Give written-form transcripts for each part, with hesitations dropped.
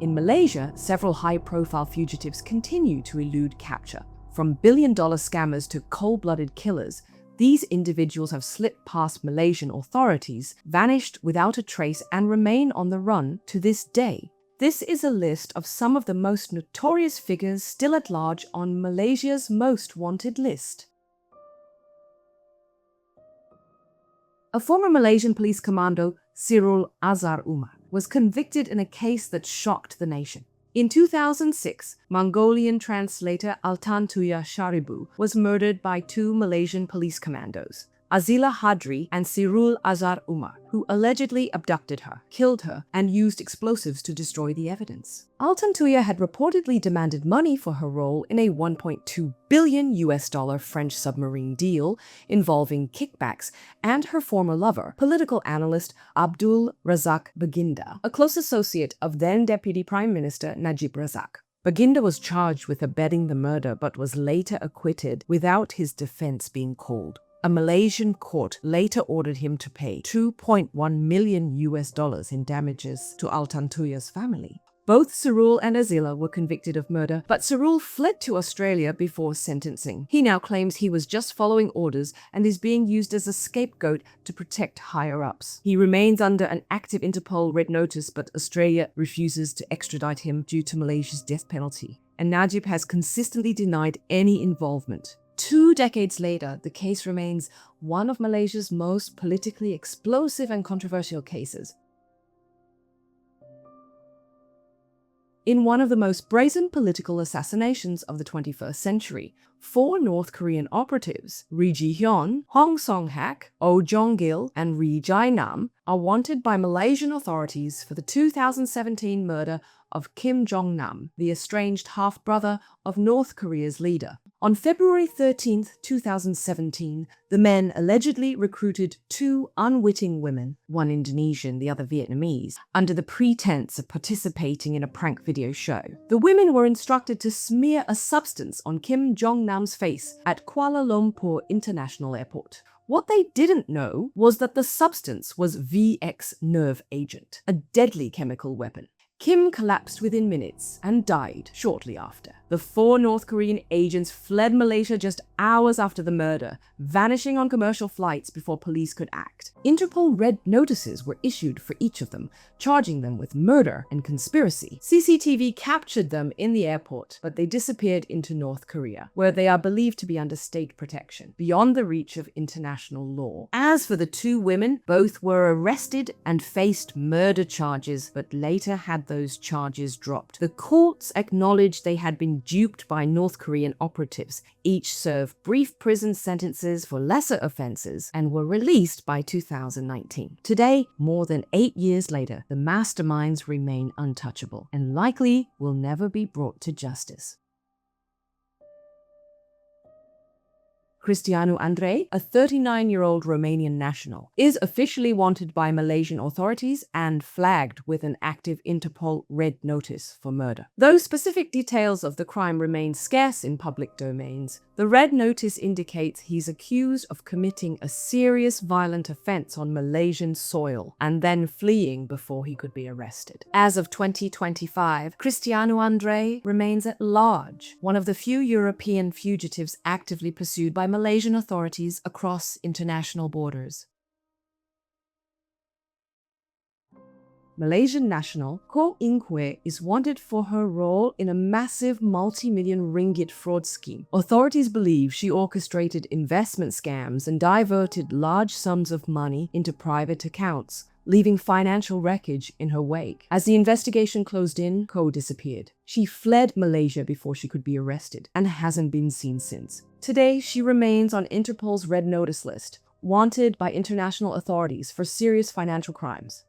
In Malaysia, several high-profile fugitives continue to elude capture. From billion-dollar scammers to cold-blooded killers, these individuals have slipped past Malaysian authorities, vanished without a trace, and remain on the run to this day. This is a list of some of the most notorious figures still at large on Malaysia's most wanted list. A former Malaysian police commando, Sirul Azhar Umar, was convicted in a case that shocked the nation. In 2006, Mongolian translator Altan Tuya Sharibu was murdered by two Malaysian police commandos, Azila Hadri and Sirul Azhar Umar, who allegedly abducted her, killed her, and used explosives to destroy the evidence. Altan Tuya had reportedly demanded money for her role in a $1.2 billion French submarine deal involving kickbacks, and her former lover, political analyst Abdul Razak Baginda, a close associate of then-Deputy Prime Minister Najib Razak. Baginda was charged with abetting the murder but was later acquitted without his defense being called. A Malaysian court later ordered him to pay $2.1 million in damages to Altan Tuya's family. Both Sirul and Azila were convicted of murder, but Sirul fled to Australia before sentencing. He now claims he was just following orders and is being used as a scapegoat to protect higher-ups. He remains under an active Interpol red notice, but Australia refuses to extradite him due to Malaysia's death penalty. And Najib has consistently denied any involvement. 2 decades later, the case remains one of Malaysia's most politically explosive and controversial cases. In one of the most brazen political assassinations of the 21st century, 4 North Korean operatives, Ri Ji-hyun, Hong Song-hak, Oh Jong-gil, and Ri Jae-nam, are wanted by Malaysian authorities for the 2017 murder of Kim Jong-nam, the estranged half-brother of North Korea's leader. On February 13, 2017, the men allegedly recruited 2 unwitting women, one Indonesian, the other Vietnamese, under the pretense of participating in a prank video show. The women were instructed to smear a substance on Kim Jong-nam's face at Kuala Lumpur International Airport. What they didn't know was that the substance was VX nerve agent, a deadly chemical weapon. Kim collapsed within minutes and died shortly after. The 4 North Korean agents fled Malaysia just hours after the murder, vanishing on commercial flights before police could act. Interpol red notices were issued for each of them, charging them with murder and conspiracy. CCTV captured them in the airport, but they disappeared into North Korea, where they are believed to be under state protection, beyond the reach of international law. As for the 2 women, both were arrested and faced murder charges, but later had those charges dropped. The courts acknowledged they had been duped by North Korean operatives. Each served brief prison sentences for lesser offenses and were released by 2019. Today, more than 8 years later, the masterminds remain untouchable and likely will never be brought to justice. Cristianu Andrei, a 39-year-old Romanian national, is officially wanted by Malaysian authorities and flagged with an active Interpol red notice for murder. Though specific details of the crime remain scarce in public domains, the red notice indicates he's accused of committing a serious violent offense on Malaysian soil and then fleeing before he could be arrested. As of 2025, Cristianu Andrei remains at large, one of the few European fugitives actively pursued by Malaysian authorities across international borders. Malaysian national Koh Ing Kueh is wanted for her role in a massive multi-million ringgit fraud scheme. Authorities believe she orchestrated investment scams and diverted large sums of money into private accounts, leaving financial wreckage in her wake. As the investigation closed in, Koh disappeared. She fled Malaysia before she could be arrested and hasn't been seen since. Today, she remains on Interpol's red notice list, wanted by international authorities for serious financial crimes.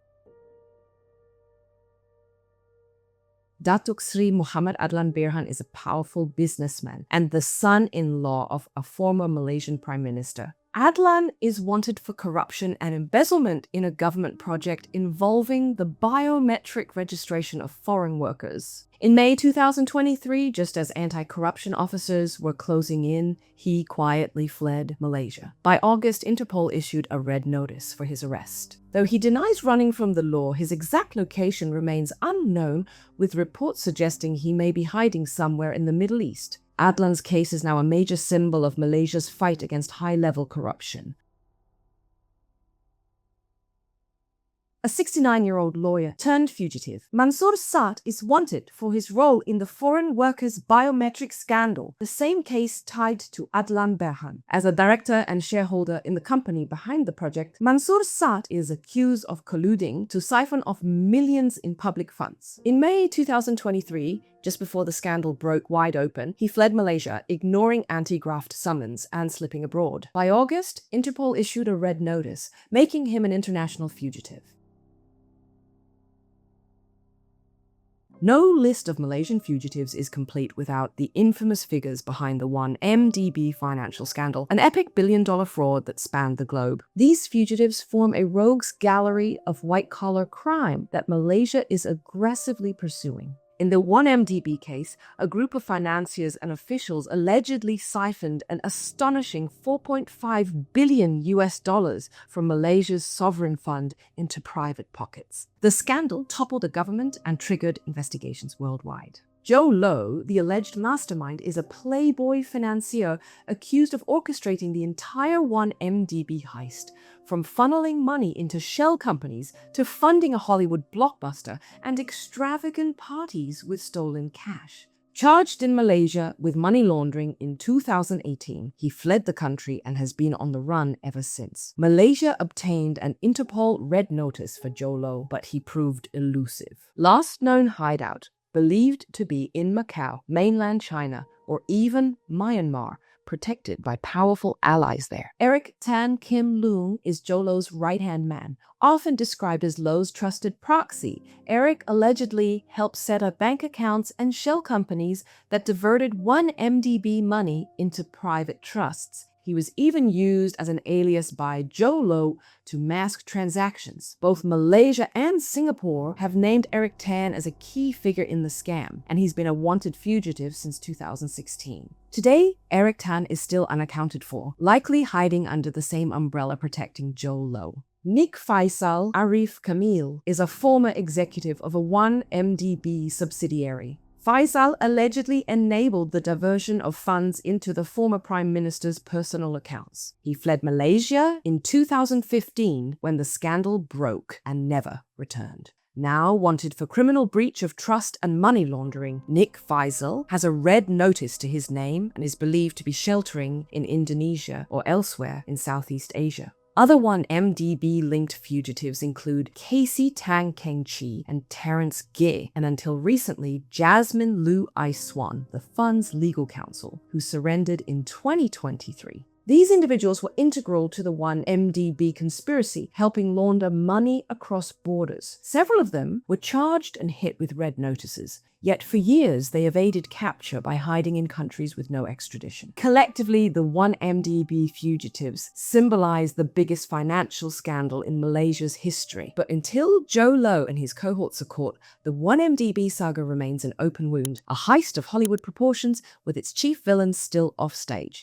Datuk Sri Muhammad Adlan Berhan is a powerful businessman and the son-in-law of a former Malaysian Prime Minister. Adlan is wanted for corruption and embezzlement in a government project involving the biometric registration of foreign workers. In May 2023, just as anti-corruption officers were closing in, he quietly fled Malaysia. By August, Interpol issued a red notice for his arrest. Though he denies running from the law, his exact location remains unknown, with reports suggesting he may be hiding somewhere in the Middle East. Adlan's case is now a major symbol of Malaysia's fight against high-level corruption. A 69-year-old lawyer turned fugitive, Mansoor Saat is wanted for his role in the foreign workers biometric scandal, the same case tied to Adlan Berhan. As a director and shareholder in the company behind the project, Mansoor Saat is accused of colluding to siphon off millions in public funds. In May 2023, just before the scandal broke wide open, he fled Malaysia, ignoring anti-graft summons and slipping abroad. By August, Interpol issued a red notice, making him an international fugitive. No list of Malaysian fugitives is complete without the infamous figures behind the 1MDB financial scandal, an epic billion-dollar fraud that spanned the globe. These fugitives form a rogues gallery of white-collar crime that Malaysia is aggressively pursuing. In the 1MDB case, a group of financiers and officials allegedly siphoned an astonishing $4.5 billion from Malaysia's sovereign fund into private pockets. The scandal toppled a government and triggered investigations worldwide. Jho Low, the alleged mastermind, is a playboy financier accused of orchestrating the entire 1MDB heist, from funneling money into shell companies to funding a Hollywood blockbuster and extravagant parties with stolen cash. Charged in Malaysia with money laundering in 2018, he fled the country and has been on the run ever since. Malaysia obtained an Interpol red notice for Jho Low, but he proved elusive. Last known hideout, believed to be in Macau, mainland China, or even Myanmar, protected by powerful allies there. Eric Tan Kim Loong is Jho Low's right-hand man. Often described as Low's trusted proxy, Eric allegedly helped set up bank accounts and shell companies that diverted 1MDB money into private trusts. He was even used as an alias by Jho Low to mask transactions. Both Malaysia and Singapore have named Eric Tan as a key figure in the scam, and he's been a wanted fugitive since 2016. Today, Eric Tan is still unaccounted for, likely hiding under the same umbrella protecting Jho Low. Nik Faisal Arif Kamil is a former executive of a 1MDB subsidiary. Faisal allegedly enabled the diversion of funds into the former Prime Minister's personal accounts. He fled Malaysia in 2015 when the scandal broke and never returned. Now wanted for criminal breach of trust and money laundering, Nik Faisal has a red notice to his name and is believed to be sheltering in Indonesia or elsewhere in Southeast Asia. Other 1MDB-linked fugitives include Casey Tang Keng Chi and Terence Geh, and until recently, Jasmine Lu Aiswan, the fund's legal counsel, who surrendered in 2023. These individuals were integral to the 1MDB conspiracy, helping launder money across borders. Several of them were charged and hit with red notices. Yet for years, they evaded capture by hiding in countries with no extradition. Collectively, the 1MDB fugitives symbolize the biggest financial scandal in Malaysia's history. But until Jho Low and his cohorts are caught, the 1MDB saga remains an open wound, a heist of Hollywood proportions with its chief villains still offstage.